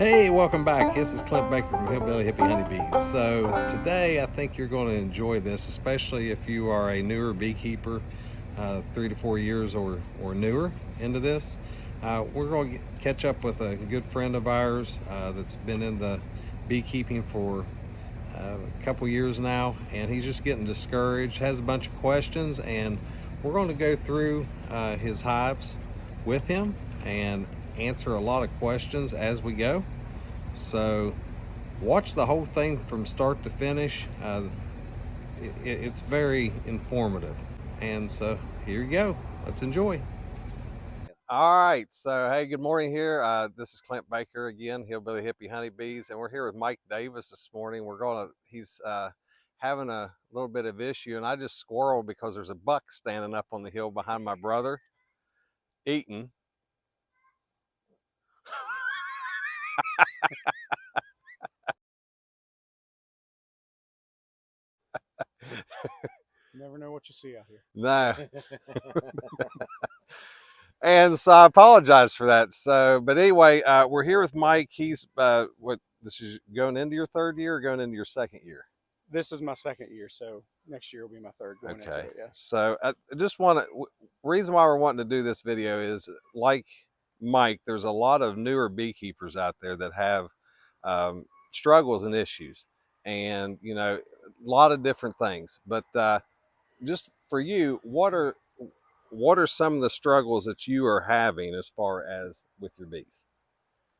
Hey, welcome back. This is Clint Baker from Hillbilly Hippie Honeybees. So today I think you're going to enjoy this, especially if you are a newer beekeeper, 3 to 4 years or newer into this. We're going to catch up with a good friend of ours that's been in the beekeeping for a couple years now, and he's just getting discouraged, has a bunch of questions, and we're going to go through his hives with him and answer a lot of questions as we go. So watch the whole thing from start to finish. It's very informative. And so here you go. Let's enjoy. All right. So, hey, good morning here. This is Clint Baker again, Hillbilly Hippie Honeybees. And we're here with Mike Davis this morning. He's having a little bit of issue. And I just squirreled because there's a buck standing up on the hill behind my brother eating. Never know what you see out here. No. And so I apologize for that. So, but anyway, we're here with Mike. He's this is going into your third year or going into your second year? This is my second year, so next year will be my third going into Okay. it. Yeah. So I just want to. Reason why we're wanting to do this video is like Mike. There's a lot of newer beekeepers out there that have struggles and issues, and a lot of different things. But just for you, what are some of the struggles that you are having as far as with your bees?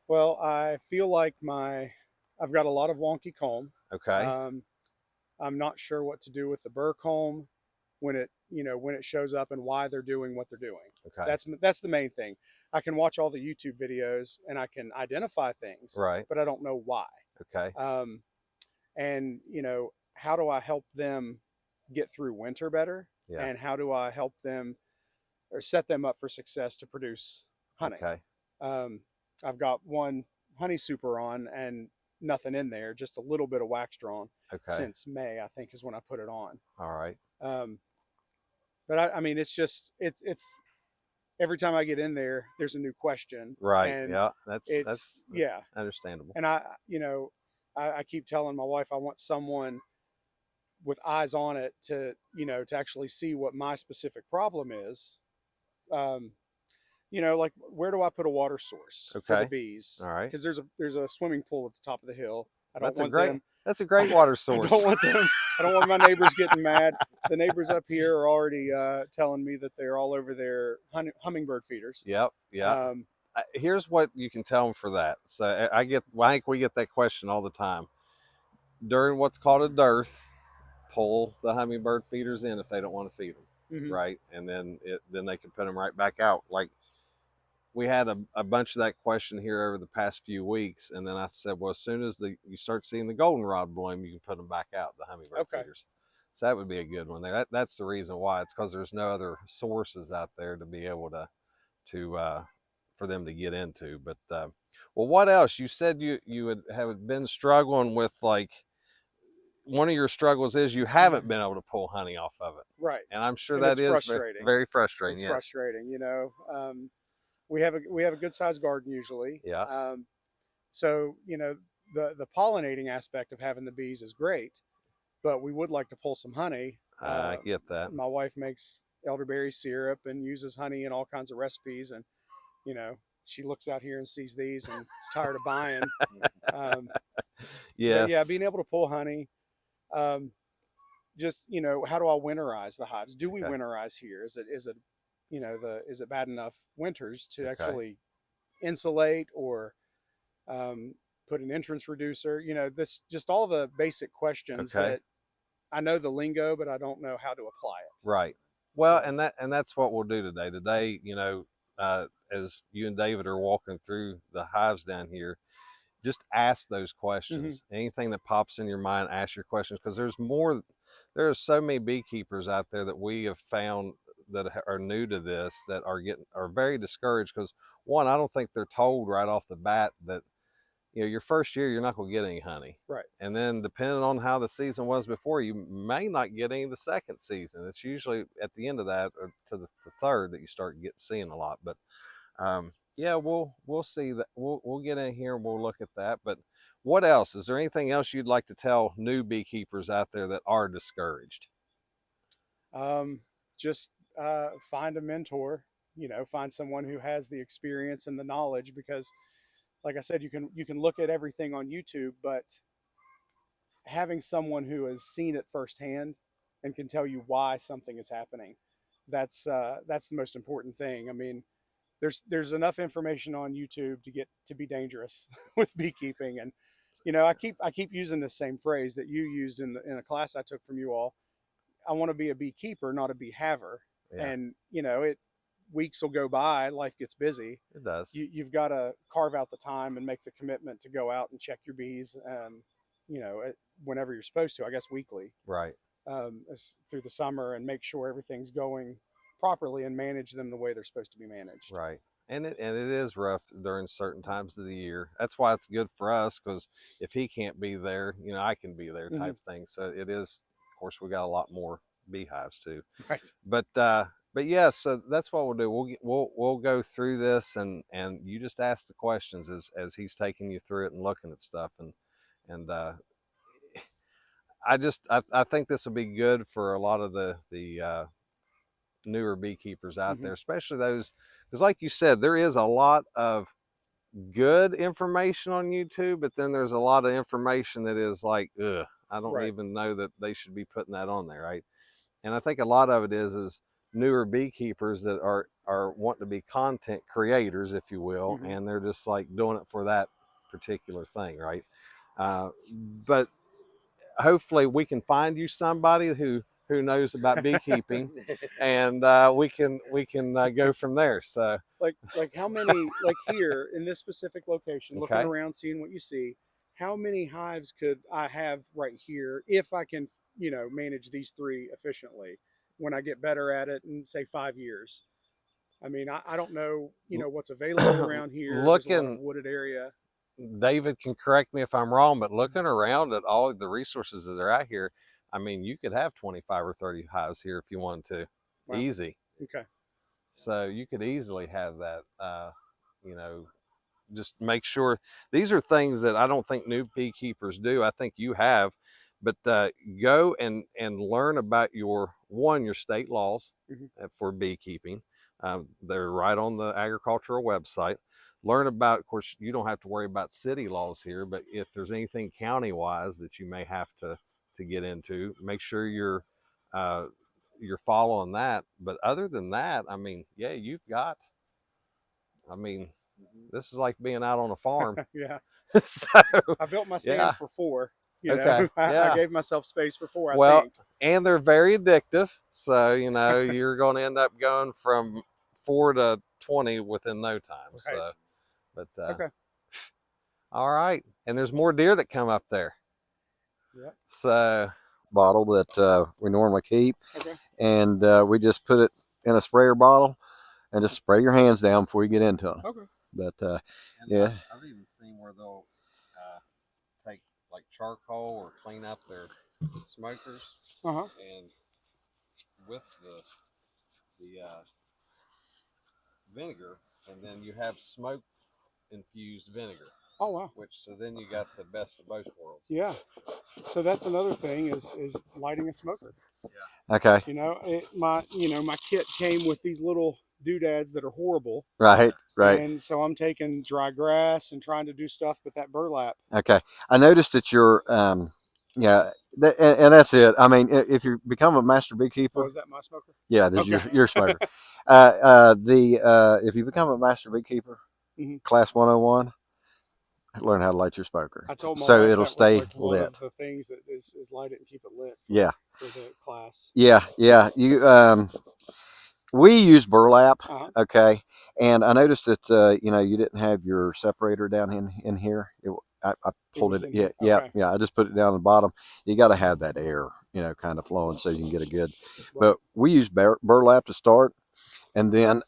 Well, I feel like I've got a lot of wonky comb. Okay. Um, I'm not sure what to do with the burr comb when it shows up and why they're doing what they're doing. Okay. That's the main thing. I can watch all the YouTube videos and I can identify things, Right. but I don't know why. Okay. Um, and how do I help them get through winter better? Yeah. And how do I help them or set them up for success to produce honey? Okay. Um, I've got one honey super on and nothing in there, just a little bit of wax drawn Okay. since May, I think is when I put it on. All right. Um, but I mean, it's every time I get in there, there's a new question, Right. and Yeah. That's it's yeah, understandable. and I keep telling my wife I want someone with eyes on it to actually see what my specific problem is. Um, like where do I put a water source for the Okay. bees? All right. Because there's a swimming pool at the top of the hill. I don't That's a want great them. that's a great water I source. don't want them. I don't want my neighbors getting mad. The neighbors up here are already telling me that they're all over their hummingbird feeders. Yep. Yeah. Um, Here's what you can tell them for that. So I think we get that question all the time during what's called a dearth. Pull the hummingbird feeders in if they don't want to feed them, mhm. right? And then they can put them right back out. Like we had a bunch of that question here over the past few weeks, and then I said, well, as soon as you start seeing the goldenrod bloom, you can put them back out, the hummingbird Okay. feeders. So that would be a good one. That's the reason why. It's because there's no other sources out there to be able to for them to get into. But well, what else? You said you would have been struggling with, like, one of your struggles is you haven't been able to pull honey off of it, Right. and I'm sure And that it's is frustrating. very frustrating. It's Yes. frustrating. We have a good sized garden usually. Yeah. So the pollinating aspect of having the bees is great, but we would like to pull some honey. I get that. My wife makes elderberry syrup and uses honey in all kinds of recipes, and she looks out here and sees these and is tired of buying. Um, but yeah, Yes. being able to pull honey. Um, just how do I winterize the hives? Do we Okay. winterize here? Is it bad enough winters to Okay. actually insulate or put an entrance reducer? This just all the basic questions Okay. that I know the lingo, but I don't know how to apply it. Right. Well, So, and that's what we'll do today. Today, as you and David are walking through the hives down here, just ask those mhm. questions. Anything that pops in your mind, ask your questions, because there's more. There are so many beekeepers out there that we have found that are new to this that are very discouraged because, one, I don't think they're told right off the bat that your first year you're not going to get any honey, Right. and then depending on how the season was before, you may not get any the second season. It's usually at the end of that or to the third that you start seeing a lot. But yeah, we'll see that. We'll get in here and we'll look at that. But what else? Is there anything else you'd like to tell new beekeepers out there that are discouraged? Um, just find a mentor. Find someone who has the experience and the knowledge, because, like I said, you can look at everything on YouTube, but having someone who has seen it firsthand and can tell you why something is happening, that's the most important thing. I mean, there's enough information on YouTube to be dangerous with beekeeping. And I keep using the same phrase that you used in a class I took from you all. I want to be a beekeeper, not a beehaver. Yeah, And it weeks will go by, life gets busy. it does. You've got to carve out the time and make the commitment to go out and check your bees, whenever you're supposed to, I guess weekly, Right, through the summer, and make sure everything's going properly and manage them the way they're supposed to be managed. right. And it is rough during certain times of the year. That's why it's good for us, because if he can't be there, I can be there, Hmm. type thing. So it is. Of course, we got a lot more beehives too. Right. But yeah, so that's what we'll do. We'll go through this, and you just ask the questions as he's taking you through it and looking at stuff. And I think this will be good for a lot of the newer beekeepers out Hmm. there, especially those, because like you said, there is a lot of good information on YouTube, but then there's a lot of information that is like, ugh, I don't Right. even know that they should be putting that on there, right? And I think a lot of it is newer beekeepers that are wanting to be content creators, if you will, Hmm. and they're just like doing it for that particular thing, right? Uh, but hopefully we can find you somebody who knows about beekeeping, and we can go from there. So Like how many, like here in this specific location, looking okay. around, seeing what you see, how many hives could I have right here if I can, manage these three efficiently when I get better at it in, say, 5 years? I mean, I don't know, what's available around here. There's a lot of Looking, wooded area. David can correct me if I'm wrong, but looking around at all the resources that are out here, I mean, you could have 25 or 30 hives here if you wanted to, Wow. easy. Okay. So you could easily have that. You know, just make sure these are things that I don't think new beekeepers do. I think you have, but go and learn about your state laws Hmm. for beekeeping. They're right on the agricultural website. Learn about, of course, you don't have to worry about city laws here, but if there's anything county wise that you may have to get into, make sure uh, you're following that. But other than that, I mean, yeah, you've got. I mean, this is like being out on a farm. Yeah. So I built my stand yeah, for four. okay, I yeah. gave myself space for four, I Well, think. and they're very addictive. So you're going to end up going from 4 to 20 within no time. Right. So, but Okay. all right, and there's more deer that come up there. Yep. So bottle that we normally keep, Okay. and we just put it in a sprayer bottle and just spray your hands down before you get into them. Okay. But yeah, I've even seen where they'll take like charcoal or clean up their smokers, Uh huh. and with the vinegar, and then you have smoke infused vinegar, Oh wow. which so then you got the best of both worlds. Yeah. So that's another thing is lighting a smoker. Yeah. Okay. My kit came with these little doodads that are horrible, Right. Right. and so I'm taking dry grass and trying to do stuff with that burlap. Okay. I noticed that you're yeah, and that's it. I mean, if you become a master Oh, beekeeper, is that my smoker? yeah, this is Okay. your smoker. The if you become a master beekeeper, Hmm. class 101, learn how to light your smoker, I told my so wife it'll that was stay like one lit. of the things that is light it and keep it lit Yeah. for the class. Yeah. Yeah. You we use burlap, Uh huh. okay, and I noticed that you didn't have your separator down in here. I It pulled was it. in Yeah, here. yeah, Okay. yeah. I just put it down the bottom. You got to have that air, kind of flowing so you can get a good. Right. But we use burlap to start, and then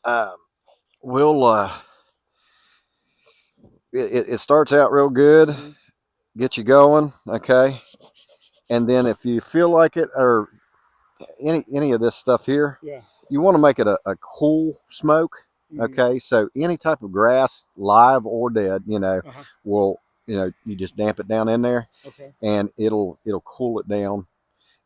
we'll it starts out real good, Hmm. get you going, okay, and then if you feel like it or any of this stuff here, Yeah. you want to make it a cool smoke. Okay, so any type of grass, live or dead, will you just damp it down in there, Okay. and it'll cool it down,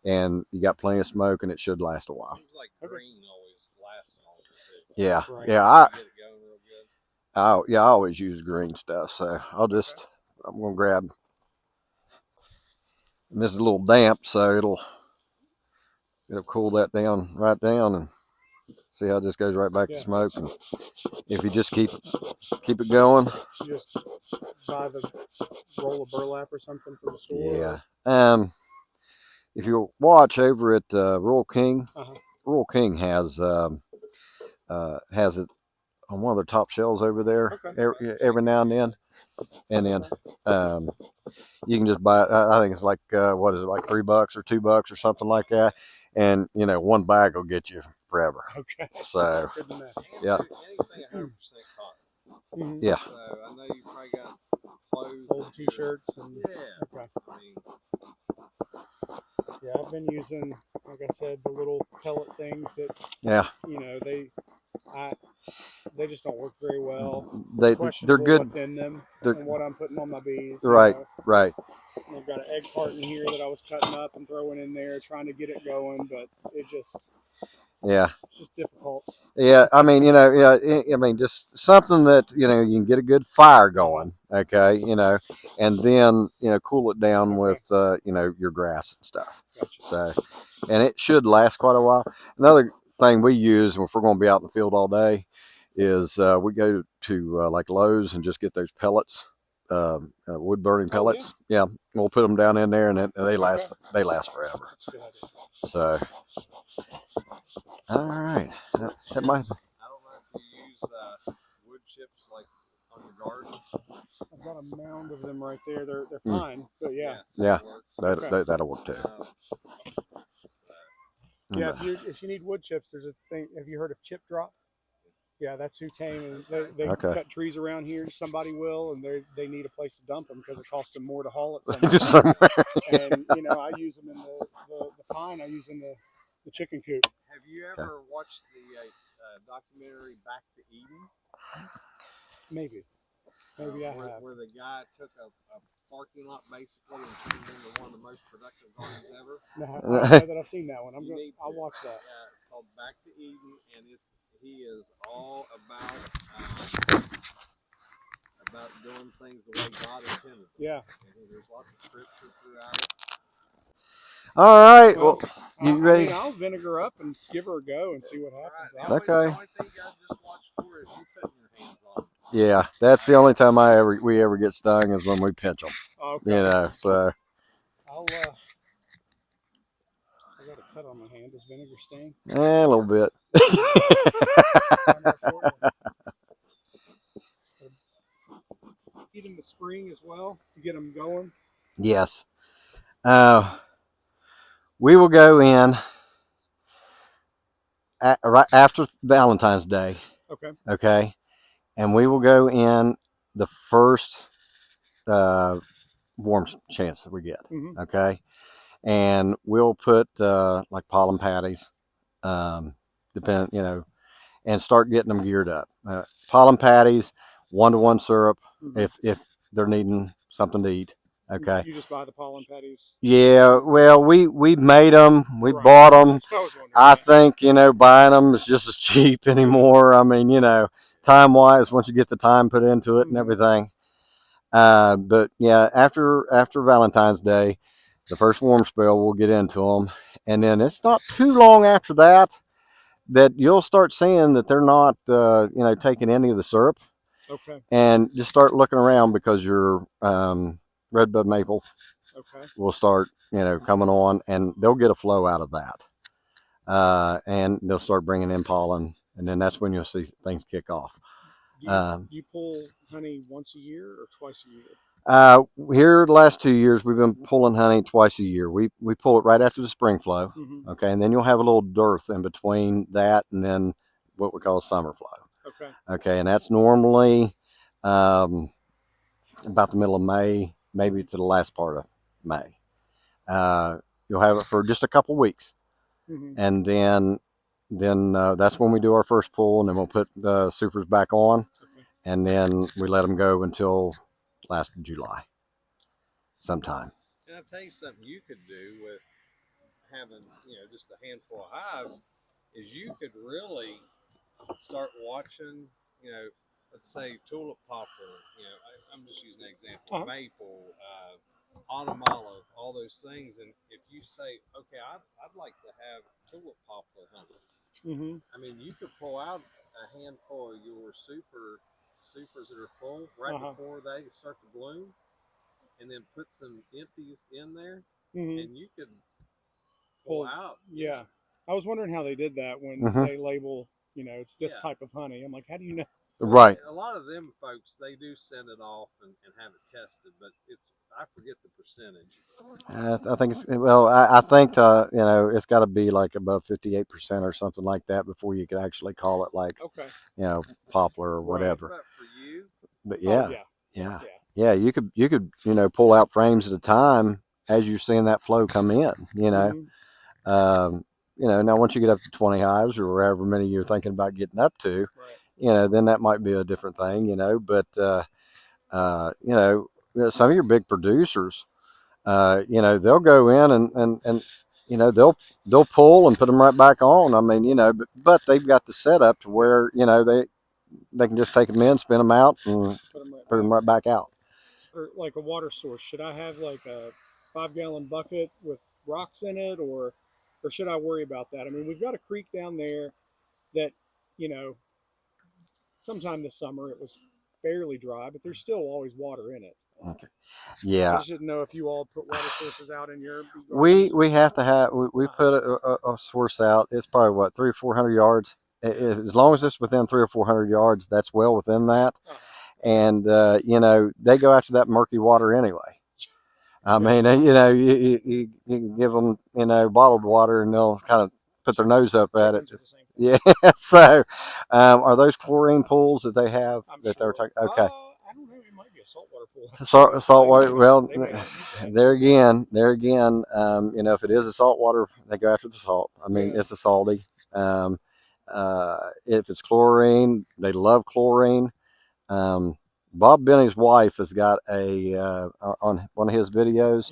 and you got plenty of smoke, and it should last a while. Seems like green always lasts longer too. Yeah, Right. yeah, Get it going real good. I always use green stuff, so I'm gonna grab. And this is a little damp, so it'll cool that down right down, and see how it just goes right back to smoke. And if you just keep it going, you just buy the roll of burlap or something from the store. yeah. If you watch over at Rural King, Rural King has it on one of their top shelves over there. Okay. Every now and then um, you can just buy it. I think it's like what is it, like $3 or $2 or something like that, and one bag will get you forever. Okay. So yeah. Anything 100% cotton. Yeah. So I know you probably got clothes, old t-shirts, and yeah. Okay. I mean, yeah, I've been using, like I said, the little pellet things that they just don't work very well. It's questionable they're good. What's in them and what I'm putting on my bees. Right. Right. I've got an egg carton here that I was cutting up and throwing in there, trying to get it going, but it's just difficult. Yeah, I mean, just something that you can get a good fire going. Okay, and then cool it down with your grass and stuff. Gotcha. So, and it should last quite a while. Another thing we use if we're going to be out in the field all day is we go to like Lowe's and just get those pellets, wood burning pellets. Yeah, we'll put them down in there, and they last. They last forever. That's a good idea. So, all right, that might. I don't know if you use wood chips like on your garden. I've got a mound of them right there. They're fine, but Yeah, that'll work too. Yeah, if you need wood chips, there's a thing. Have you heard of Chip Drop? Yeah, that's who came and they cut trees around here. Somebody will, and they need a place to dump them because it costs them more to haul it somewhere. And I use them in the pine. I use in the chicken coop. Have you ever watched the documentary Back to Eden? Maybe I have. Where the guy took a parking lot basically and turned it into one of the most productive gardens ever. No, I know that I've seen that one. I'll watch that. Yeah, it's called Back to Eden, and he is all about doing things the way God intended. Yeah. And there's lots of scripture throughout it. All right. Well, you ready? I mean, I'll vinegar up and give her a go and see what happens. Right. The only thing you gotta just watch for is you putting your hands on them. Yeah, that's the only time we ever get stung is when we pinch them. Okay. So. I got a cut on my hand. Does vinegar sting? A little bit. Heat in the spring as well to get them going. Yes. We will go in right after Valentine's Day. Okay. Okay. And we will go in the first warm chance that we get. Mm-hmm. Okay. And we'll put like pollen patties, and start getting them geared up. Pollen patties, 1-to-1 syrup, if they're needing something to eat. Okay. You just buy the pollen patties. Yeah. Well, we made them. We bought them. I think buying them is just as cheap anymore. I mean, time wise, once you get the time put into it and everything. But yeah, after Valentine's Day, the first warm spell, we'll get into them, and then it's not too long after that you'll start seeing that they're not taking any of the syrup. Okay. And just start looking around because your redbud maple will start coming on, and they'll get a flow out of that, and they'll start bringing in pollen, and then that's when you'll see things kick off. Do you pull honey once a year or twice a year? Here the last 2 years we've been pulling honey twice a year. We pull it right after the spring flow. Mm-hmm. Okay, and then you'll have a little dearth in between that and then what we call summer flow. Okay, and that's normally about the middle of May, maybe to the last part of May. You'll have it for just a couple weeks, and then then that's when we do our first pull, and then we'll put the supers back on, and then we let them go until last of July, sometime. And I'll tell you something you could do with having, just a handful of hives is you could really start watching, let's say tulip poplar, I'm just using an example, maple, autumn olive, all those things. And if you say, okay, I'd like to have tulip poplar honey, I mean, you could pull out a handful of your supers that are full right before they start to bloom, and then put some empties in there, and you could pull out. Yeah. I was wondering how they did that when they label, it's this type of honey. I'm like, how do you know? Right. A lot of them folks, they do send it off and have it tested, but I forget the percentage. I think it's well. I think it's got to be like above 58% or something like that before you could actually call it like Okay. poplar or whatever. But for you, But Oh, yeah, yeah. yeah, you could pull out frames at a time as you're seeing that flow come in. Um, now once you get up to 20 hives or wherever many you're thinking about getting up to, then that might be a different thing. But some of your big producers. They'll go in and they'll pull and put them right back on. I mean, but they've got the setup to where they can just take them in, spin them out, and put them right back out. Or like a water source. Should I have like a 5-gallon bucket with rocks in it, or should I worry about that? I mean, we've got a creek down there that, you know, sometime this summer it was fairly dry, but there's still always water in it. Okay. I Yeah. just didn't know if you all put water sources out in your bee We gardens. we have to have we put a source out. It's probably what 300 or 400 yards. As long as it's within 300 or 400 yards, that's well within that. And they go after that murky water anyway. I mean, you can give them bottled water, and they'll kind of put their nose up at it. Yeah. So, are those chlorine pools that they have that they're talking? Okay. I don't know. It might be a saltwater pool. Saltwater. Well, they may not use that. there again, if it is a saltwater, they go after the salt. I mean, it's a salty. Um, if it's chlorine, they love chlorine. Bob Benny's wife has got on one of his videos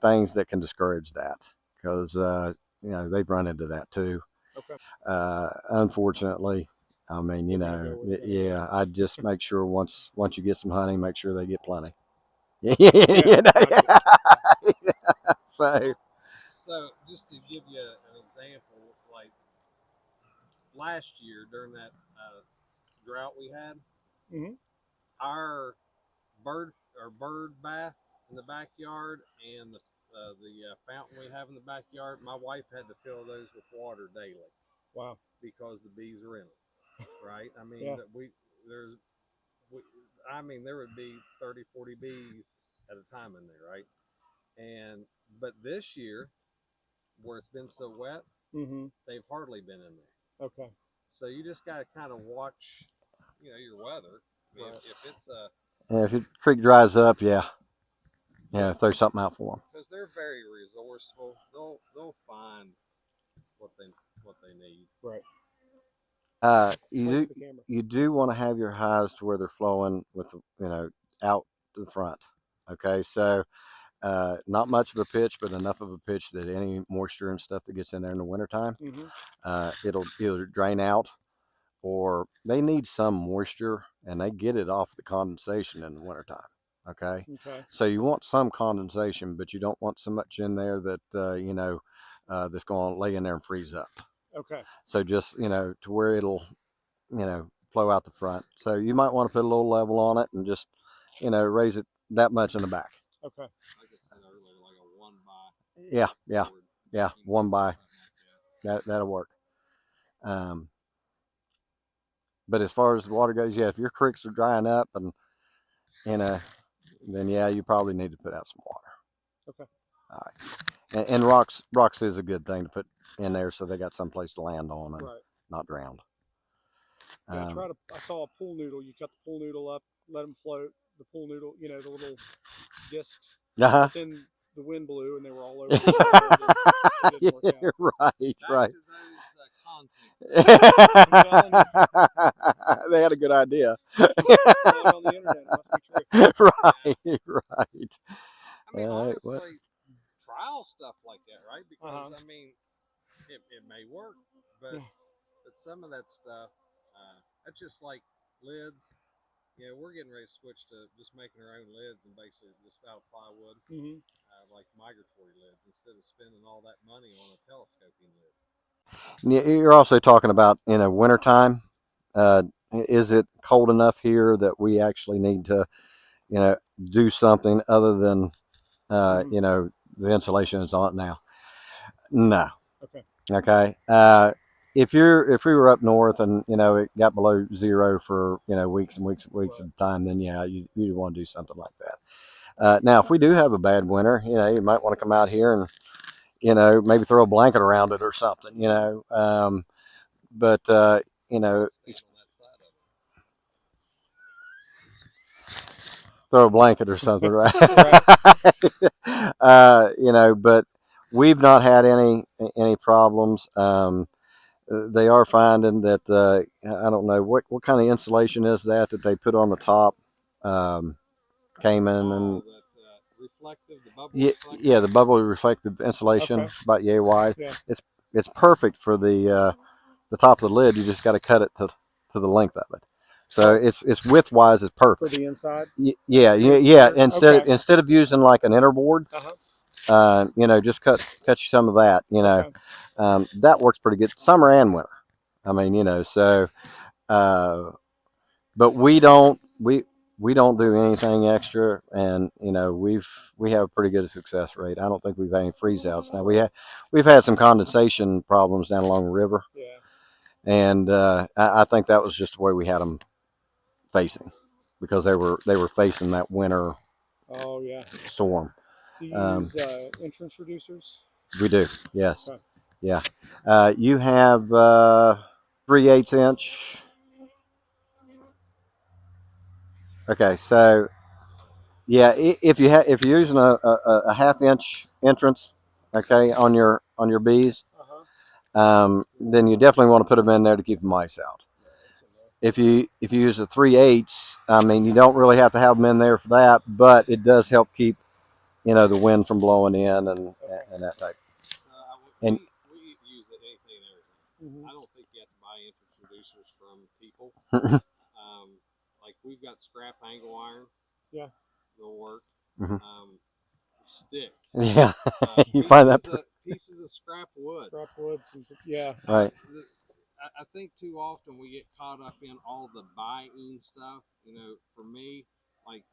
things that can discourage that because they've run into that too. Okay. Unfortunately, I mean, yeah, I'd just make sure once you get some honey, make sure they get plenty. So just to give you an example, like last year during that drought we had, our bird bath in the backyard and the fountain we have in the backyard, my wife had to fill those with water daily. Wow. Because the bees are in them, right? I mean, there would be 30, 40 bees at a time in there, right? But this year, where it's been so wet, they've hardly been in there. Okay. So you just got to kind of watch, your weather. If it's if the creek dries up, throw something out for them. Because they're very resourceful. They'll find what they need. Right. You do want to have your hives to where they're flowing with out to the front. Okay, so not much of a pitch, but enough of a pitch that any moisture and stuff that gets in there in the wintertime, it'll either drain out or they need some moisture and they get it off the condensation in the wintertime. Okay. So you want some condensation, but you don't want so much in there that that's going to lay in there and freeze up. Okay. So just to where it'll flow out the front. So you might want to put a little level on it and just raise it that much in the back. Okay. Like I said earlier, like a 1 by. Yeah, 1 by. That'll work. But as far as the water goes, if your creeks are drying up and then you probably need to put out some water. Okay. All right. And rocks is a good thing to put in there so they got someplace to land on and not drowned. Yeah, I saw a pool noodle. You cut the pool noodle up, let them float. The pool noodle, the little discs. But then the wind blew and they were all over. It didn't work out. Right. Back to those telling you. They had a good idea. Saw it on the internet. It must be true. Right, right. I mean, What? honestly, trial stuff like that, right? Because I mean, it may work, but Yeah. but some of that stuff, that's just like lids. You know, we're getting ready to switch to just making our own lids and basically just out of plywood, Mm-hmm. like migratory lids, instead of spending all that money on a telescoping lid. You're also talking about wintertime. Is it cold enough here that we actually need to do something other than the insulation is on it now? No. Okay. Okay. If we were up north and it got below zero for weeks and weeks and weeks Right. at a time, then yeah, you want to do something like that. Now, if we do have a bad winter, you might want to come out here and maybe throw a blanket around it or something. But you know, throw a blanket or something, right? Right. But we've not had any problems. They are finding that I don't know what kind of insulation is that they put on the top, Cayman and that reflective, the bubble yeah, reflective. yeah, the bubble reflective insulation, Okay. about yay wide. Yeah. It's perfect for the top of the lid. You just got to cut it to the length of it. So it's widthwise is For perfect. the inside. Yeah. Instead Okay. instead of using like an inner board, just cut you some of that. Okay. That works pretty good summer and winter. I mean, so uh, but we don't do anything extra, and we have a pretty good success rate. I don't think we've had any freeze outs. Now we've had some condensation problems down along the river, Yeah. and I think that was just the way we had them facing, because they were facing that winter Oh yeah. storm. Do you Um, use entrance reducers? we do, yes, Okay. yeah. You have 3/8 inch. Okay, so yeah, if you're using a half-inch entrance, okay, on your bees, Uh-huh. then you definitely want to put them in there to keep the mice out. If you use a 3/8, I mean, you don't really have to have them in there for that, but it does help keep the wind from blowing in and that type. And We use anything and everything. Mm-hmm. I don't think you have to buy entrance reducers from people. Like we've got scrap angle iron. Yeah. They'll work. Mhm. Sticks. Yeah, you find that Pieces of scrap wood. Scrap woods. Yeah. right. I think too often we get caught up in all the buying stuff. For me, like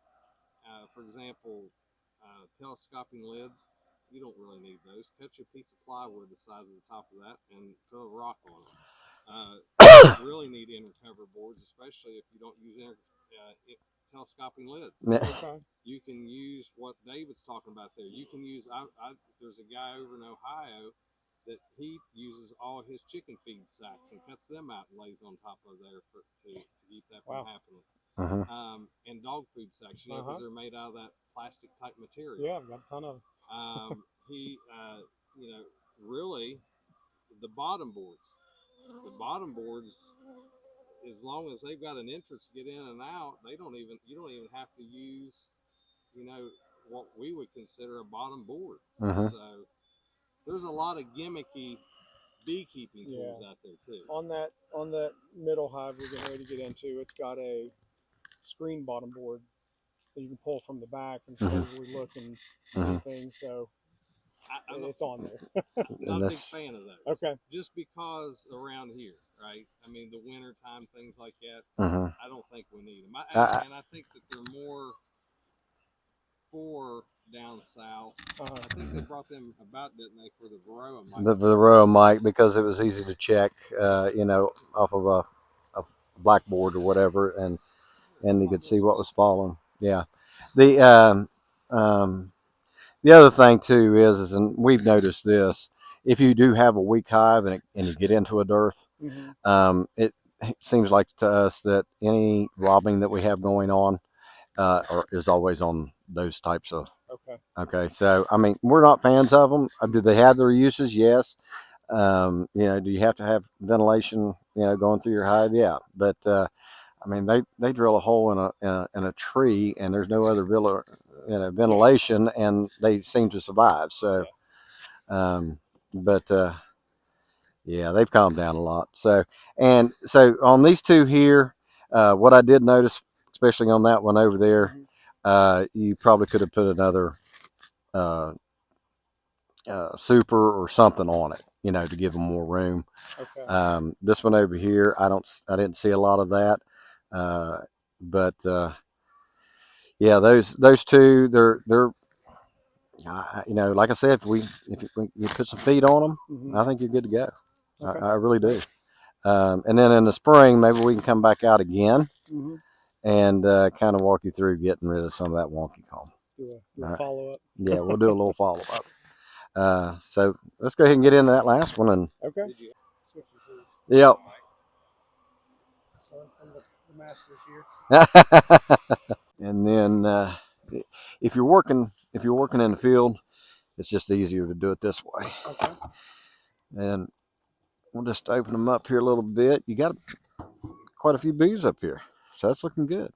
for example, telescoping lids. You don't really need those. Cut your piece of plywood the size of the top of that and throw a rock on it. You don't really need inner cover boards, especially if you don't use telescoping lids. Okay. You can use what David's talking about there. You can use. There's a guy over in Ohio that he uses all his chicken feed sacks and cuts them out and lays on top of there to keep that from happening. And dog food sacks, because they're made out of that plastic type material. Yeah, I've got a ton of. He, really, the bottom boards. The bottom boards, as long as they've got an entrance to get in and out, you don't even have to use, what we would consider a bottom board. So there's a lot of gimmicky beekeeping tools out there too. On that middle hive we're getting ready to get into, it's got a screen bottom board that you can pull from the back and slowly look and see things. So it's on there. Not a big fan of those. Okay. Just because around here, right? I mean, the winter time, things like that. I don't think we need them. And I think that they're more for down south. I think they brought them about, didn't they, for the Varroa mite? The Varroa mite, because it was easy to check, off of a blackboard or whatever, and you could see what was falling. Yeah. The the other thing too is and we've noticed this, if you do have a weak hive and you get into a dearth, it seems like to us that any robbing that we have going on is always on those types of. Okay. Okay, so I mean, we're not fans of them. Do they have their uses? Yes. You know, do you have to have ventilation, you know, going through your hive? Yeah, but I mean, they drill a hole in a tree, and there's no other ventilation, and they seem to survive. So, but yeah, they've calmed down a lot. So, and so on these two here, what I did notice, especially on that one over there, you probably could have put another uh, super or something on it, you know, to give them more room. Okay. This one over here, I didn't see a lot of that, but yeah, those two, they're you know, like I said, if you put some feed on them, I think you're good to go. Okay. I really do. And then in the spring, maybe we can come back out again and kind of walk you through getting rid of some of that wonky comb. Do a follow up. Yeah, we'll do a little follow up. So let's go ahead and get into that last one. And Okay. yep. From the masters here. And then if you're working in the field, it's just easier to do it this way. Okay. And we'll just open them up here a little bit. You got quite a few bees up here, so that's looking good.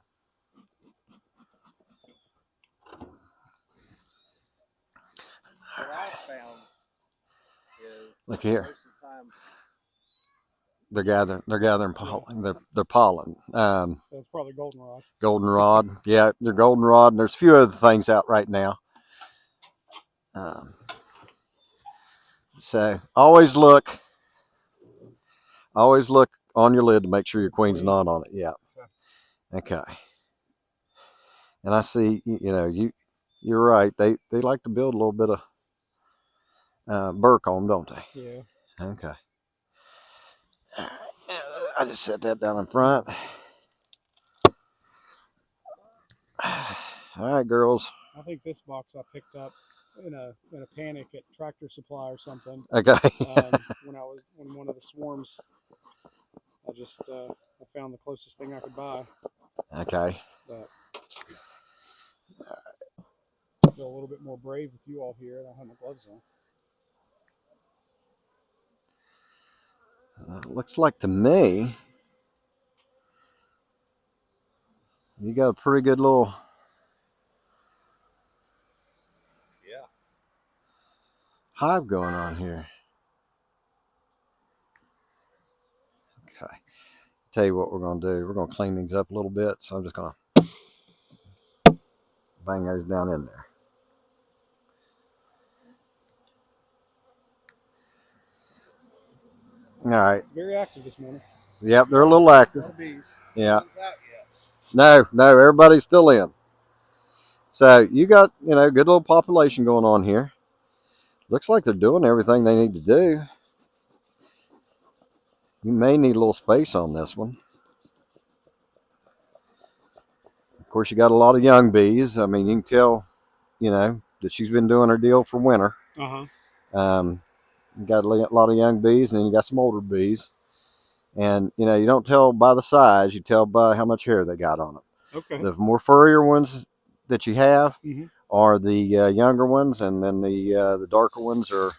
What I've found is look here. most of the time They're gathering pollen. They're pollen. That's probably goldenrod. Goldenrod. Yeah, they're goldenrod. And there's a few other things out right now. So always look on your lid to make sure your queen's not on it. Yeah. Okay. And I see, you know, you're right. They like to build a little bit of burr comb, don't they? Yeah. Okay. I just set that down in front. All right, girls. I think this box I picked up in a panic at Tractor Supply or something. Okay. When one of the swarms, I found the closest thing I could buy. Okay. But I feel a little bit more brave with you all here. I don't have my gloves on. Looks like to me you got a pretty good little hive going on here. Okay. Tell you what we're going to do. We're going to clean these up a little bit. So I'm just going to bang those down in there. All right. Very active this morning. Yep, they're a little active. Bees. Yeah. No, everybody's still in. So you got, you know, good little population going on here. Looks like they're doing everything they need to do. You may need a little space on this one. Of course, you got a lot of young bees. I mean, you can tell, you know, that she's been doing her deal for winter. You got a lot of young bees, and then you got some older bees. And, you know, you don't tell by the size, you tell by how much hair they got on them. Okay. The more furrier ones that you have are the younger ones, and then the darker ones are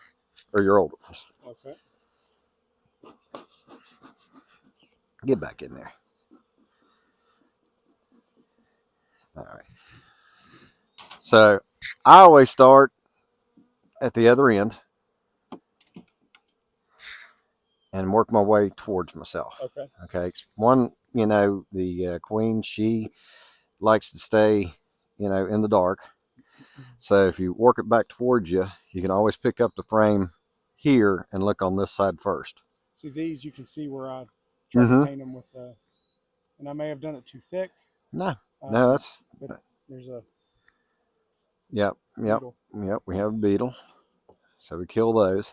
your older ones. Okay. Get back in there. All right. So I always start at the other end and work my way towards myself. Okay. Okay. One, you know, the queen, she likes to stay, you know, in the dark. So if you work it back towards you, you can always pick up the frame here and look on this side first. See, these you can see where I tried to paint them with, and I may have done it too thick. No, that's. But there's a. Yep. Beetle. Yep. We have a beetle, so we kill those.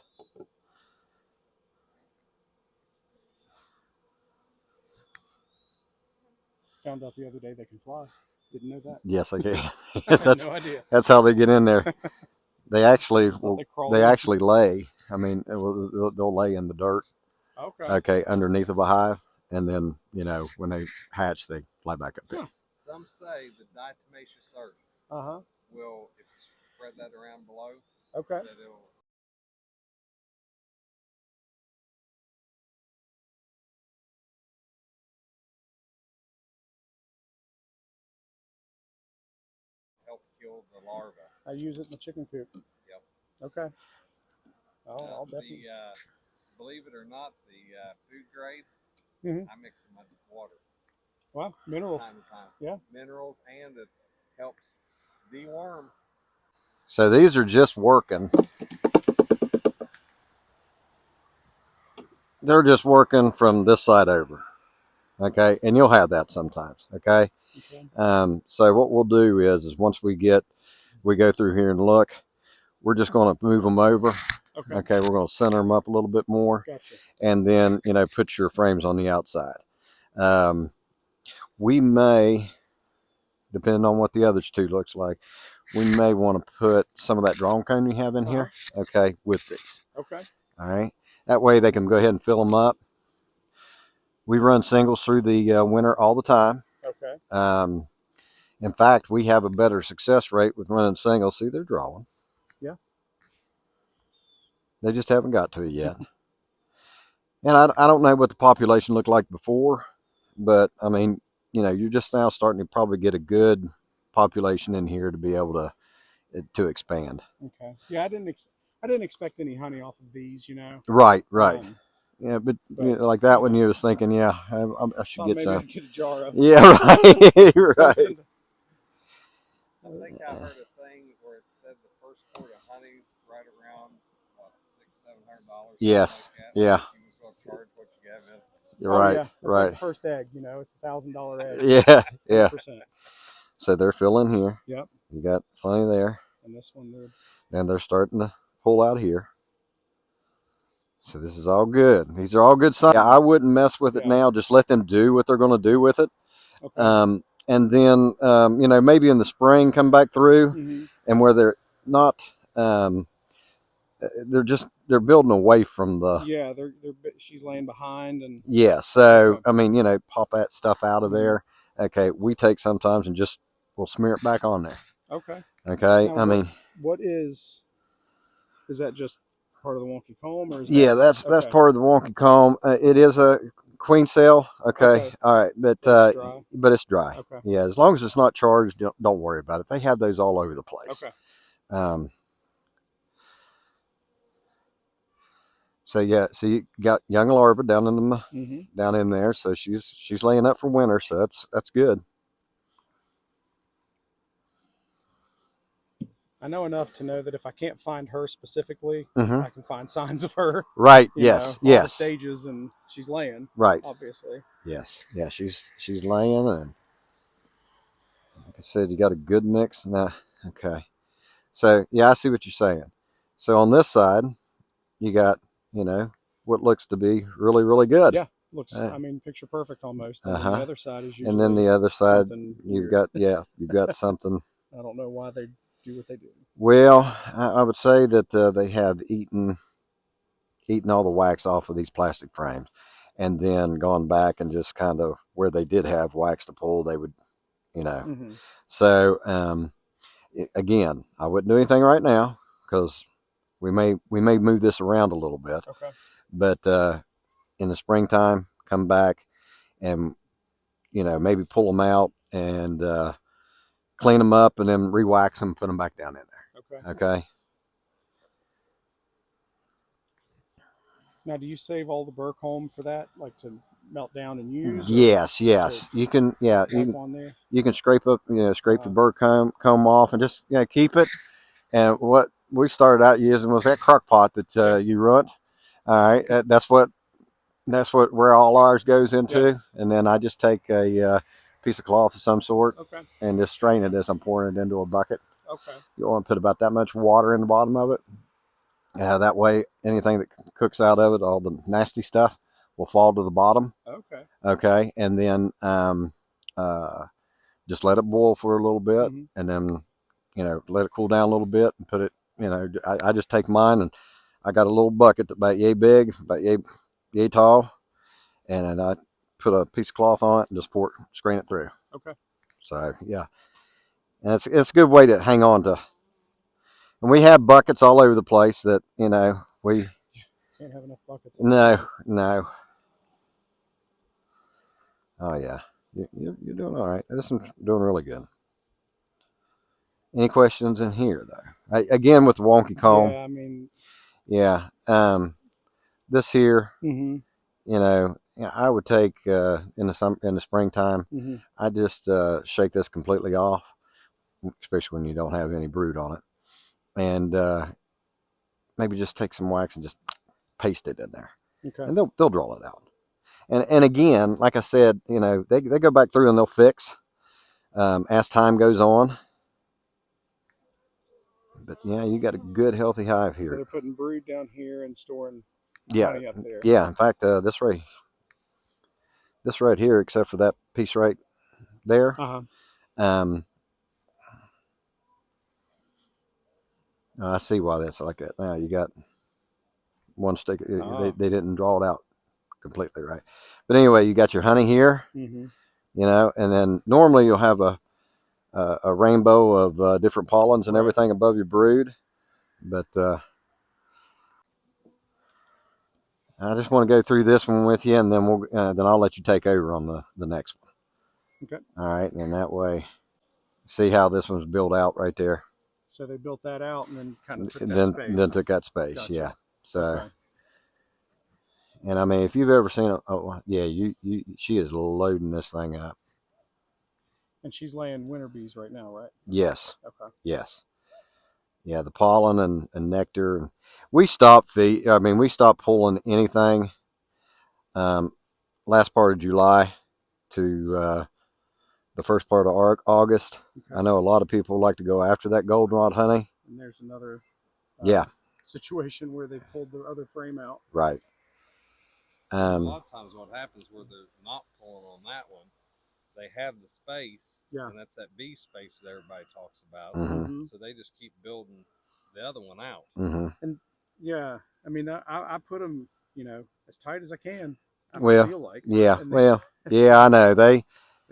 Found out the other day they can fly. Didn't know that. Yes, they can. I had no idea. That's how they get in there. They actually they actually lay. I mean, they'll lay in the dirt. Okay. Okay, underneath of a hive, and then, you know, when they hatch, they fly back up there. some say the diatomaceous earth will, if you spread that around below, Okay. that it'll kill the larva. I use it in the chicken coop. Yep. Okay. Oh, I'll definitely. Believe it or not, the food grade, Mm-hmm. I mix them with water. Wow, minerals. Time to time. Yeah. Minerals, and it helps deworm. So these are just working. They're just working from this side over. Okay, and you'll have that sometimes. Okay. So what we'll do is once we go through here and look, we're just going to move them over. Okay, we're going to center them up a little bit more. Gotcha. And then, put your frames on the outside. We may, depending on what the other two looks like, we may want to put some of that drawn cone you have in here, okay, with these. Okay. All right. That way they can go ahead and fill them up. We run singles through the winter all the time. Okay. In fact, we have a better success rate with running singles. See, they're drawing. Yeah. They just haven't got to it yet. And I don't know what the population looked like before, but I mean, you're just now starting to probably get a good population in here to be able to expand. Okay. Yeah, I didn't expect any honey off of these. Right. Yeah, but like that one, you was thinking, yeah, I should get maybe some. I'd get a jar of. Yeah, right, right. I think I heard a thing where it said the first quart of honey's right around what, $600-700. Yes. Like yeah. You was going to charge what you have in. You're right. Yeah. It's right. like the first egg. It's $1,000 egg. Yeah. 100%. So they're filling here. Yep. You got plenty there. And this one, And they're starting to pull out here. So this is all good. These are all good signs. Yeah, I wouldn't mess with it now. Just let them do what they're going to do with it. Okay. And then, maybe in the spring come back through, and where they're not, they're building away from the. Yeah, she's laying behind and. Yeah. So I mean, pop that stuff out of there. Okay. We take sometimes and we'll smear it back on there. Okay. Okay. Now, what is that just part of the wonky comb, or is yeah, that's part of the wonky comb. It is a queen cell. Okay. All right, but it's dry. Okay. Yeah, as long as it's not charged, don't worry about it. They have those all over the place. Okay. So you got young larva down in there. So she's laying up for winter. So that's good. I know enough to know that if I can't find her specifically, I can find signs of her. Right. Yes. All the stages, and she's laying. Right. Obviously. Yes. Yeah. She's laying, and like I said, you got a good mix now. Okay. So yeah, I see what you're saying. So on this side, you got what looks to be really, really good. Yeah. Looks. I mean, picture perfect almost. And then the other side is usually. And then the other side, you've got something. I don't know why they do what they do. Well, I would say that they have eaten all the wax off of these plastic frames, and then gone back and just kind of where they did have wax to pull, they would, So again, I wouldn't do anything right now because we may move this around a little bit. Okay. But in the springtime, come back and maybe pull them out and clean them up, and then re-wax them, put them back down in there. Okay. Now, do you save all the burr comb for that, like to melt down and use? Yes. You can. Yeah, you can scrape up, scrape the burr comb off, and just keep it. And what we started out using was that crock pot that you run. All right, that's where all ours goes into. And then I just take a piece of cloth of some sort and just strain it as I'm pouring it into a bucket. Okay. You want to put about that much water in the bottom of it. That way, anything that cooks out of it, all the nasty stuff, will fall to the bottom. Okay. Okay, and then just let it boil for a little bit, and then let it cool down a little bit, and put it. I just take mine, and I got a little bucket that's about yay big, about yay tall, and then I put a piece of cloth on it and just screen it through. Okay. So yeah, and it's a good way to hang on to. And we have buckets all over the place that we can't have enough buckets. No. Oh yeah, you're doing all right. This is doing really good. Any questions in here though? Again with the wonky comb. Yeah, I mean, Yeah. This here, mm-hmm, you know, yeah, I would take in the springtime. mm-hmm. I just shake this completely off, especially when you don't have any brood on it, and maybe just take some wax and just paste it in there, Okay. and they'll draw it out. And again, like I said, you know, they go back through and they'll fix as time goes on. But yeah, you got a good healthy hive So here. they're putting brood down here and storing Yeah, honey up there. yeah. In fact, this right here, except for that piece right there, Uh-huh. um, I see why that's like that. Now you got one stick. They didn't draw it out completely right. But anyway, you got your honey here, Mm-hmm. you know, and then normally you'll have a rainbow of different pollens and Right. everything above your brood. But I just want to go through this one with you, and then then I'll let you take over on the next one. Okay. All right, and that way, see how this one's built out right there. So they built that out and then kind of took that Then space. took that space, Gotcha. yeah. So, Okay. and I mean, if you've ever seen it, oh yeah, she is loading this thing up. And she's laying winter bees right now, right? Yes, Okay. yes, yeah. The pollen and nectar. We stopped we stopped pulling anything. Last part of July to the first part of August. Okay. I know a lot of people like to go after that goldenrod honey. And there's another Yeah, situation where they pulled the other frame out. right. A lot of times what happens where they're not pulling on that one, they have the space, Yeah. and that's that bee space that everybody talks about. Mm-hmm. So they just keep building the other one out. Mm-hmm. And yeah, I mean, I put them, you know, as tight as I can. I Well, feel like. yeah, And well, yeah, I know they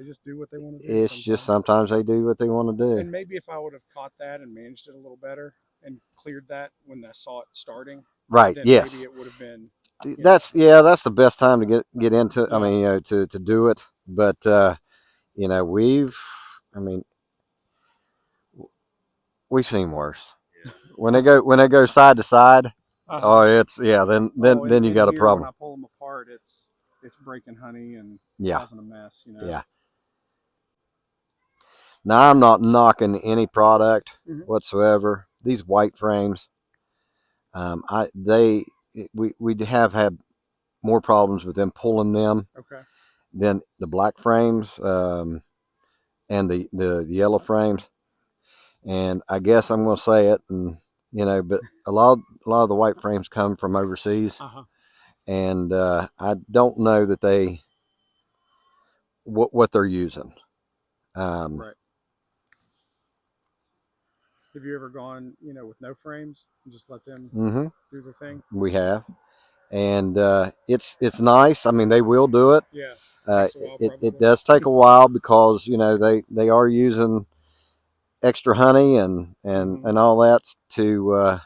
just do what they want to do. It's just sometimes they do what they want to do. And maybe if I would have caught that and managed it a little better and cleared that when I saw it starting, Right. then Yes. maybe it would have been. That's that's the best time to get into it. Yeah. I mean, you know, to do it. But you know, we've seen worse. Yeah. When they go side to side, Uh-huh. oh, it's then you got a problem. When I pull them apart, it's breaking honey and Yeah. causing a mess. You know. Yeah. Now I'm not knocking any product whatsoever. These white frames, we have had more problems with them pulling them Okay. than the black frames and the yellow frames. And I guess I'm going to say it, and you know, but a lot of the white frames come from overseas, and I don't know that they what they're using. Right. Have you ever gone, you know, with no frames and just let them do their thing? We have, and it's nice. I mean, they will do it. Yeah. It does take a while because you know they are using extra honey and all that to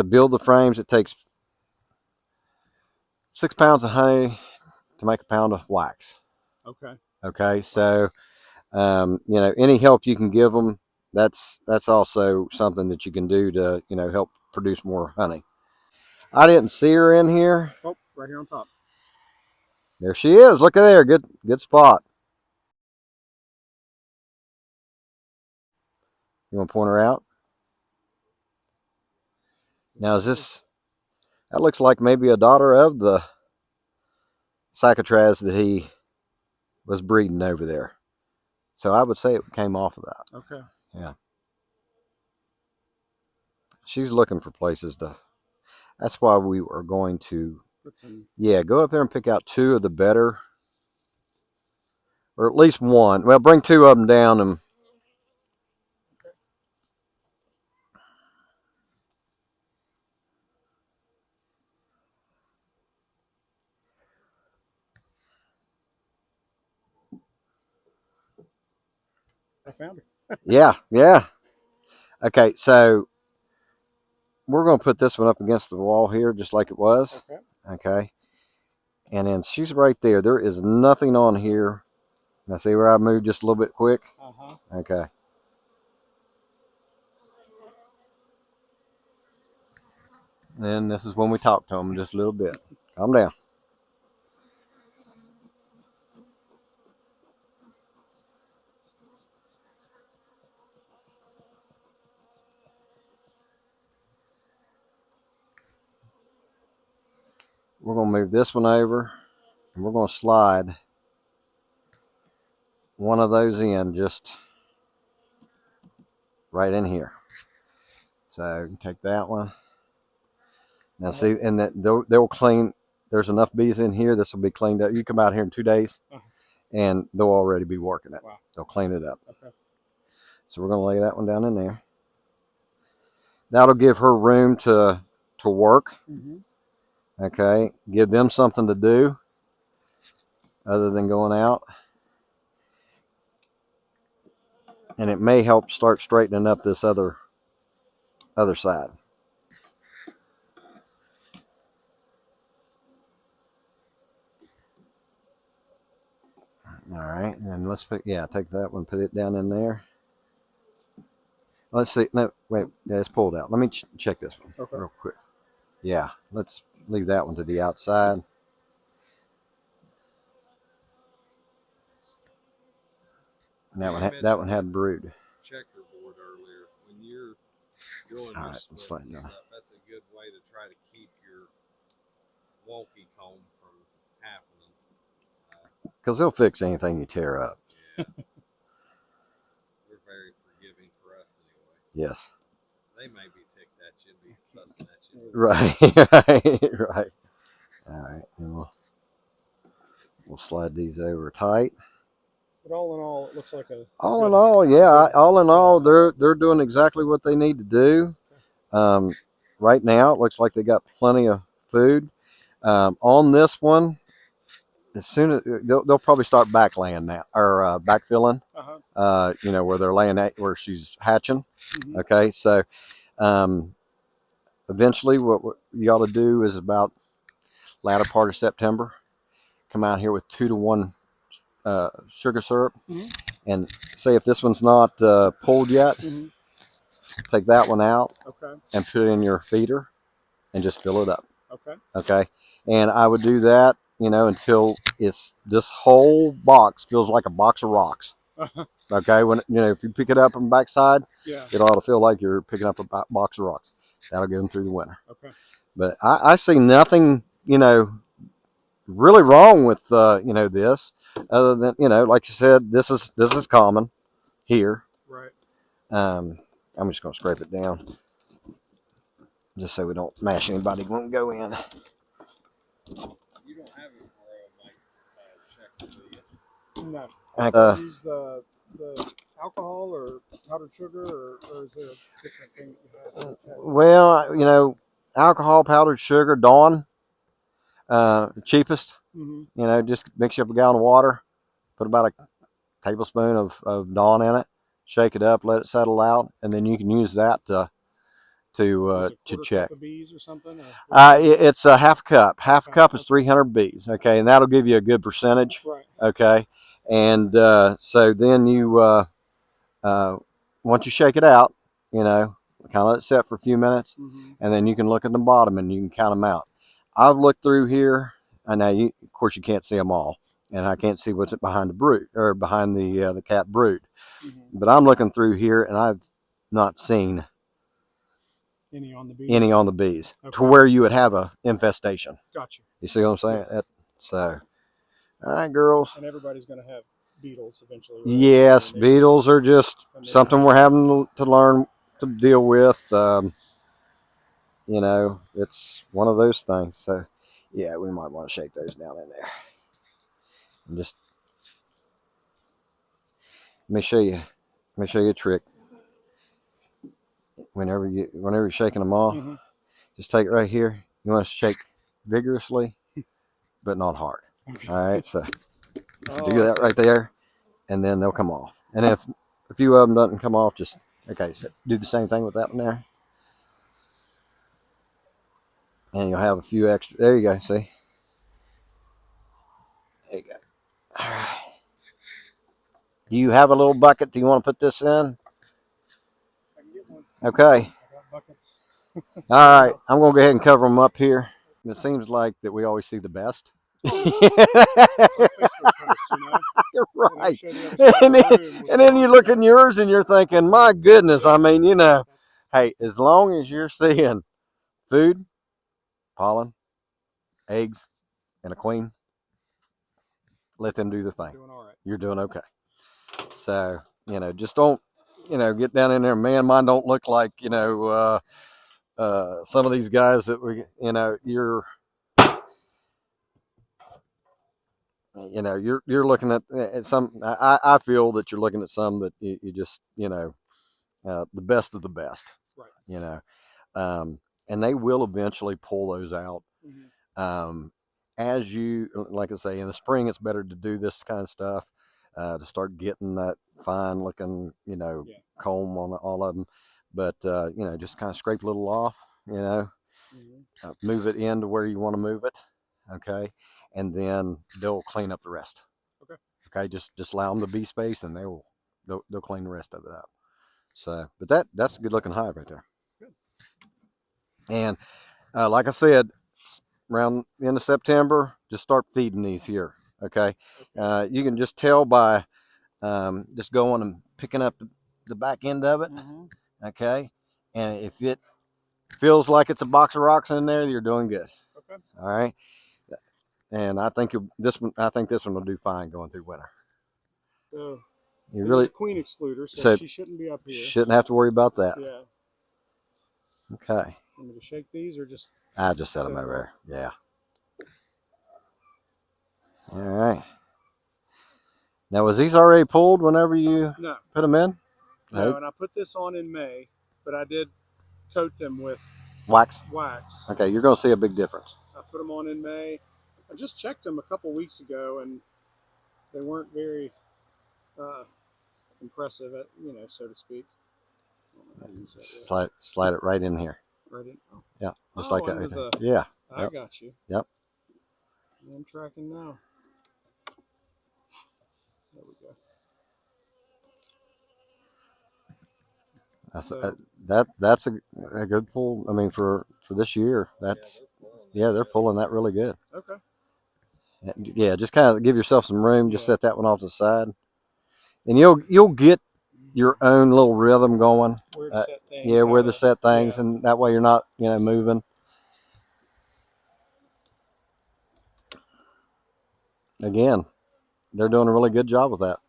build the frames. It takes 6 pounds of honey to make a pound of wax. Okay. Okay, so you know, any help you can give them, that's also something that you can do to help produce more honey. I didn't see her in here. Oh, right here on top. There she is. Look at there. Good spot. You want to point her out? Now, that looks like maybe a daughter of the Saccatraz that he was breeding over there. So I would say it came off of that. Okay. Yeah. She's looking for places to. That's why we are going to. Yeah, go up there and pick out 2 of the better, or at least one. Well, bring 2 of them down and. I found her. Yeah. Okay, so we're going to put this one up against the wall here, just like it was. Okay. And then she's right there. There is nothing on here. Now see where I moved just a little bit quick? Okay. And this is when we talk to them just a little bit. Calm down. We're going to move this one over, and we're going to slide one of those in just right in here. So take that one. Now see, and that they'll clean. There's enough bees in here. This will be cleaned up. You come out here in 2 days, and they'll already be working it. Wow. They'll clean it up. Okay. So we're going to lay that one down in there. That'll give her room to work. Okay, give them something to do other than going out, and it may help start straightening up this other side. All right, and let's take that one, put it down in there. Let's see. No, wait. Yeah, it's pulled out. Let me check this one real quick. Yeah, let's leave that one to the outside. And that one had brood. Checkerboard earlier. When you're doing All your right, splits let's and let it stuff, that's a good way to try to keep your wonky comb from happening. Because they'll fix anything you tear up. Yeah. They're very forgiving for us anyway. Yes. They may be ticked at you, be fussing at you. Right. All right, and we'll slide these over tight. But all in all, it looks like a. All in all, they're doing exactly what they need to do. Right now, it looks like they got plenty of food. On this one, as soon as they'll probably start backlaying now or backfilling. Where they're laying at where she's hatching. Okay, so eventually, what you ought to do is about latter part of September, come out here with 2 to 1 sugar syrup, and say if this one's not pulled yet, take that one out and put it in your feeder and just fill it up. Okay, and I would do that, until this whole box feels like a box of rocks. Okay, when if you pick it up from the backside, it ought to feel like you're picking up a box of rocks. That'll get them through the winter. But I see nothing, really wrong with this, other than like you said, this is common here. I'm just gonna scrape it down, just so we don't mash anybody when we go in. You don't have any more checker, do you? No. Use the alcohol or powdered sugar, or is there a different thing that you have? Well, alcohol, powdered sugar, Dawn, cheapest. Just mix you up a gallon of water, put about a tablespoon of Dawn in it, shake it up, let it settle out, and then you can use that to check. Cup of bees or something? It's a half cup. Half a cup is 300 bees. Okay, and that'll give you a good percentage. Okay, and so then you once you shake it out, kind of let it set for a few minutes, and then you can look at the bottom and you can count them out. I've looked through here, and now of course you can't see them all, and I can't see what's behind the brood or behind the cat brood, but I'm looking through here and I've not seen any on the bees, to where you would have a infestation. Gotcha. You see what I'm saying? Yes. So, all right, girls. And everybody's going to have beetles eventually. Right? Yes, beetles are just something we're having to learn to deal with. It's one of those things. So, yeah, we might want to shake those down in there. And just let me show you a trick. Whenever you're shaking them off, just take it right here. You want to shake vigorously, but not hard. All right, so do that right there, and then they'll come off. And if a few of them doesn't come off, just so do the same thing with that one there, and you'll have a few extra. There you go. See, there you go. All right. Do you have a little bucket? Do you want to put this in? I can get one. Okay. I got buckets. All right, I'm gonna go ahead and cover them up here. It seems like that we always see the best. Oh, it's our Facebook post, you know. You're And they'll right. show the other side And of then, the room with and then you boxes. look in yours and you're thinking, my goodness, I mean, you know, hey, as long as you're seeing food, pollen, eggs, and a queen, let them do the thing. Doing all right. You're doing okay. So, you know, just don't, you know, get down in there. Man, mine don't look like, you know, some of these guys that we, you know, you're looking at some. I feel that you're looking at some that you just, you know, the best of the best. Right. You know, and they will eventually pull those out. Mm-hmm. As you, like I say, in the spring, it's better to do this kind of stuff to start getting that fine looking, you know, Yeah. comb on all of them. But you know, just kind of scrape a little off. You know, Mm-hmm. move it into where you want to move it. Okay, and then they'll clean up the rest. Okay. Okay, just allow them to be space, and they'll clean the rest of it up. So, but that's a good looking hive right there. Good. And like I said, around the end of September, just start feeding these here. Okay, Okay. you can just tell by just going and picking up the back end of it. Mm-hmm. Okay, and if it feels like it's a box of rocks in there, you're doing good. Okay. All right, and I think this one. I think this one will do fine going through winter. So You there's really a queen excluder, so so she shouldn't be up here. shouldn't have to worry about that. Yeah. Okay, Want me to shake these or just? I just set them over there. Yeah. All right. Now, was these already pulled whenever you No. put them in? No, and I put this on in May, but I did coat them with Wax. wax. Okay, you're gonna see a big difference. I put them on in May. I just checked them a couple weeks ago, and they weren't very impressive, so to speak. Slide it right in here. Right in. Oh. Yeah, just Oh, like that. under Right there. the. Yeah. I Yep. got you. Yep. I'm tracking now. There we go. That's a good pull. I mean, for this year, they're pulling that really good. Okay. Yeah, just kind of give yourself some room. Just Yeah. set that one off to the side, and you'll get your own little rhythm going. Where to set things. Yeah, where to set things, yeah. and that way you're not moving. Again, they're doing a really good job with that.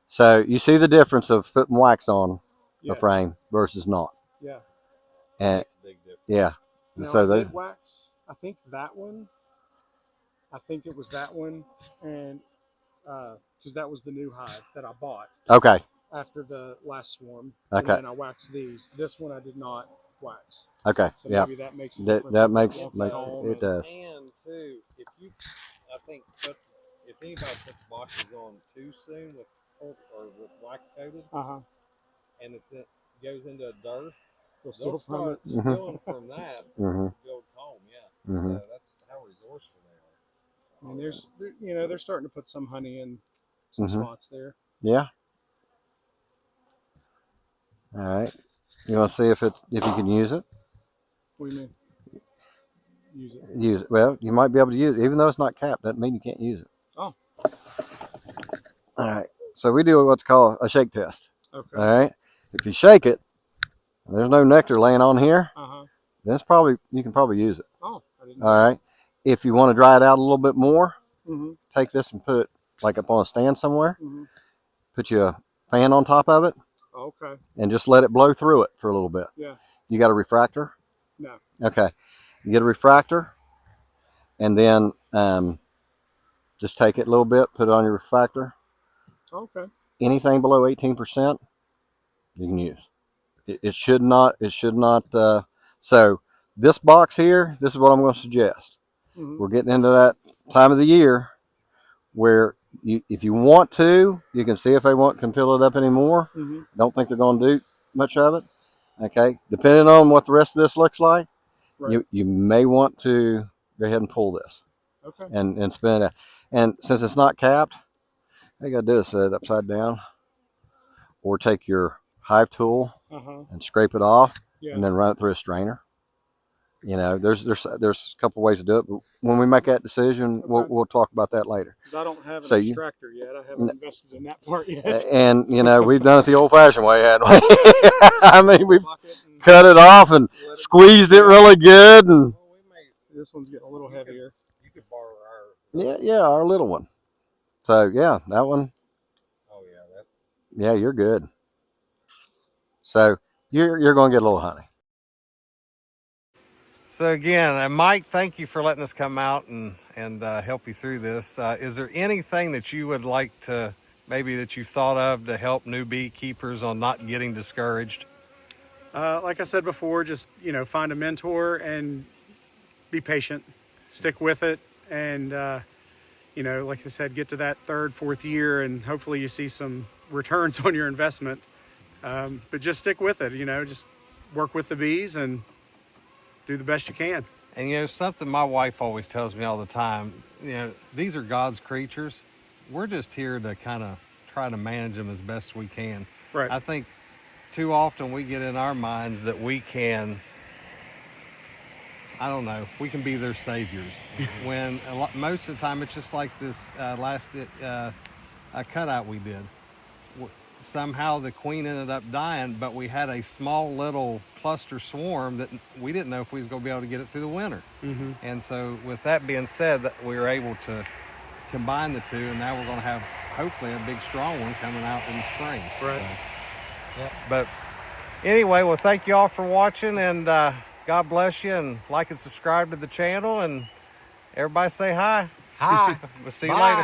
So you see the difference of putting wax on a Yes. frame versus not. Yeah. And Makes a big difference. yeah, Now so I they did wax. I think that one. I think it was that one, and because that was the new hive that I bought okay. after the last swarm. Okay. And then I waxed these. This one I did not wax. Okay. So Yeah. maybe that makes a That difference. that with makes walking make, home it does. And too, I think if anybody puts boxes on too soon or with wax coated, and goes into a dearth, they'll start stealing from that gold comb. Yeah, so that's how resourceful they are. And they're starting to put some honey in some spots there. Yeah. All right. You want to see if you can use it? What do you mean? Use it. Use it. Well, you might be able to use it, even though it's not capped. Doesn't mean you can't use it. Oh. All right. So we do what's called a shake test. Okay. All right. If you shake it, and there's no nectar laying on here. Then you can probably use it. Oh, I didn't know. All right. If you want to dry it out a little bit more, Mm-hmm. take this and put it like up on a stand somewhere. Mm-hmm. Put you a fan on top of it. Okay. And just let it blow through it for a little bit. Yeah. You got a refractor? No. Okay. You get a refractor, and then just take it a little bit, put it on your refractor. Okay. Anything below 18%, you can use. It should not. It should not. So this box here, this is what I'm going to suggest. Mm-hmm. We're getting into that time of the year where if you want to, you can see if they can fill it up anymore. Mm-hmm. Don't think they're going to do much of it. Okay, depending on what the rest of this looks like, right. you may want to go ahead and pull this. Okay. And spin it out. And since it's not capped, all you got to do is set it upside down, or take your hive tool and scrape it off. and then run it through a strainer. You know, there's a couple ways to do it, but when we make that decision, we'll talk about that later. Because I don't have an So extractor yet. I haven't invested in that part yet. and you know, we've done it the old-fashioned way, hadn't we? I mean, we've Bucket and cut it off and let it squeezed it really good, and This one's getting a little heavier. You could borrow our. yeah, our little one. So yeah, that one. Oh yeah, that's. Yeah, you're good. So you're going to get a little honey. So again, Mike, thank you for letting us come out and help you through this. Is there anything that you would like to, maybe that you thought of to help new beekeepers on not getting discouraged? Like I said before, just find a mentor and be patient, stick with it, and like I said, get to that third, fourth year, and hopefully you see some returns on your investment. But just stick with it. Just work with the bees and do the best you can. And something my wife always tells me all the time, these are God's creatures. We're just here to kind of try to manage them as best we can. Right. I think too often we get in our minds that we can, I don't know, we can be their saviors. When most of the time it's just like this last cutout we did. Somehow the queen ended up dying, but we had a small little cluster swarm that we didn't know if we was going to be able to get it through the winter. Mm-hmm. And so with that being said, that we were able to combine the two, and now we're going to have hopefully a big strong one coming out in the spring. Right. So, yeah. But anyway, well, thank you all for watching, and God bless you, and like and subscribe to the channel, and everybody say hi. Hi. We'll see you later.